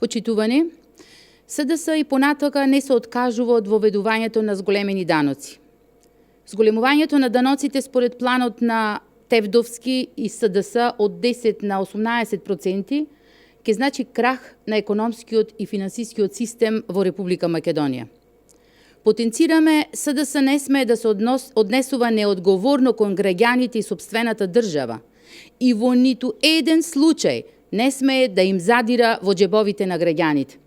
Почитувани, СДС и понатака не се откажува од воведувањето на зголемени даноци. Зголемувањето на даноците според планот на Тевдовски и СДС од 10 на 18% ќе значи крах на економскиот и финансискиот систем во Република Македонија. Потенцираме СДС не смее да се однесува неодговорно кон граѓаните и сопствената држава и во ниту еден случај не смее да им задира во џебовите на граѓаните.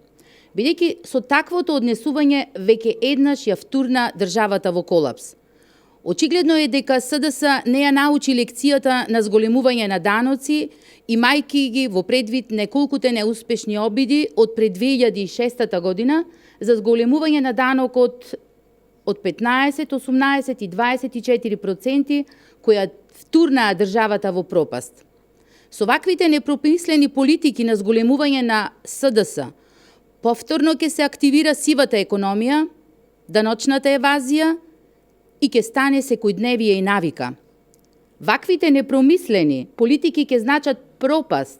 Бидејќи со таквото однесување веќе еднаш ја втурна државата во колапс. Очигледно е дека СДС не ја научи лекцијата на зголемување на даноци, имајќи ги во предвид неколкуте неуспешни обиди од пред 2006 година за зголемување на данокот од 15, 18 и 24%, која втурнаа државата во пропаст. Со ваквите непромислени политики на зголемување на СДС, повторно ќе се активира сивата економија, даночната евазија и ќе стане секојдневие и навика. Ваквите непромислени политики ќе значат пропаст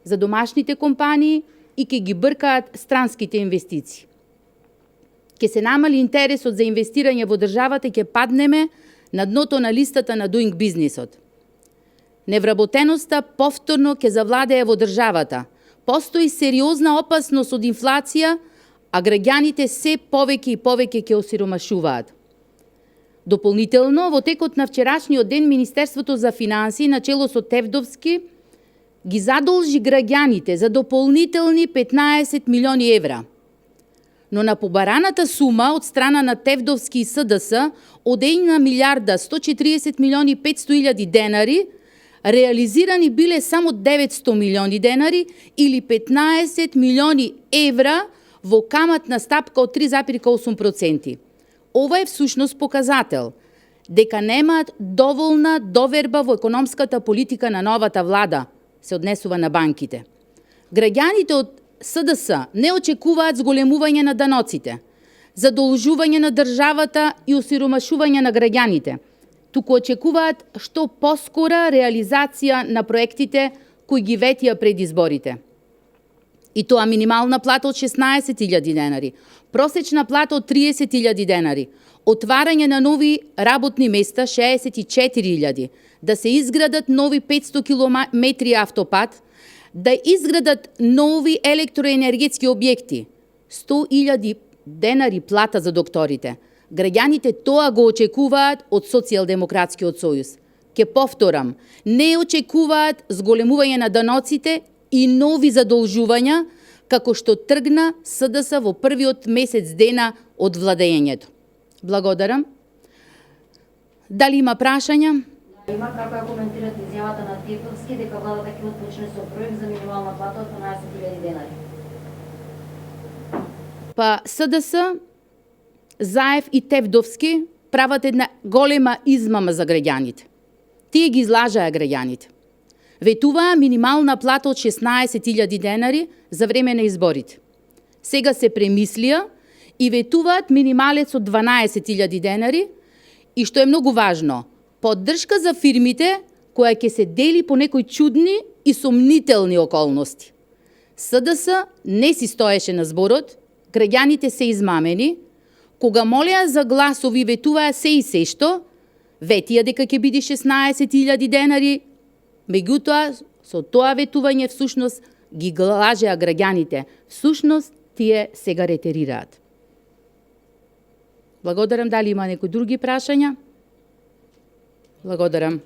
за домашните компании и ќе ги бркаат странските инвестиции. Ќе се намали интересот за инвестирање во државата и ќе паднеме на дното на листата на Doing Business-от. Невработеноста повторно ќе завладее во државата. Постои сериозна опасност од инфлација, а граѓаните се повеќе и повеќе ќе осиромашуваат. Дополнително, во текот на вчерашниот ден, Министерството за финансии, начело со Тевдовски, ги задолжи граѓаните за дополнителни 15 милиони евра. Но на побараната сума од страна на Тевдовски и СДС од 1 милиарда 140 милиони 500 илјади денари, реализирани биле само 900 милиони денари или 15 милиони евра во каматна стапка од 3,8%. Ова е всушност показател дека немаат доволна доверба во економската политика на новата влада, се однесува на банките. Граѓаните од СДС не очекуваат зголемување на даноците, задолжување на државата и осиромашување на граѓаните, туку очекуваат што поскора реализација на проектите кои ги ветија пред изборите. И тоа минимална плата од 16.000 денари, просечна плата од 30.000 денари, отварање на нови работни места 64.000, да се изградат нови 500 километри автопат, да изградат нови електроенергетски објекти, 100.000 денари плата за докторите. Граѓаните тоа го очекуваат од Социјалдемократскиот сојуз. Ке повторам, не очекуваат зголемување на даноците и нови задолжувања, како што тргна СДС во првиот месец дена од владењето. Благодарам. Дали има прашања? Има, како ја коментирате изјавата на Тевдовски дека владата ќе отпочне со проект за минимална плата од 12.000 денари? Па СДС, Заев и Тевдовски прават една голема измама за граѓаните. Тие ги излажаа граѓаните. Ветуваа минимална плата од 16.000 денари за време на изборите. Сега се премислија и ветуваат минималец од 12.000 денари и што е многу важно, поддршка за фирмите која ќе се дели по некои чудни и сомнителни околности. СДС не си стоеше на зборот, граѓаните се измамени, кога молеа за гласови ветуваа се и се што, ветија дека ќе биде 16.000 денари, меѓутоа со тоа ветување всушност ги лажеа граѓаните. Всушност тие сега ретерираат. Благодарам. Дали има некои други прашања? Благодарам.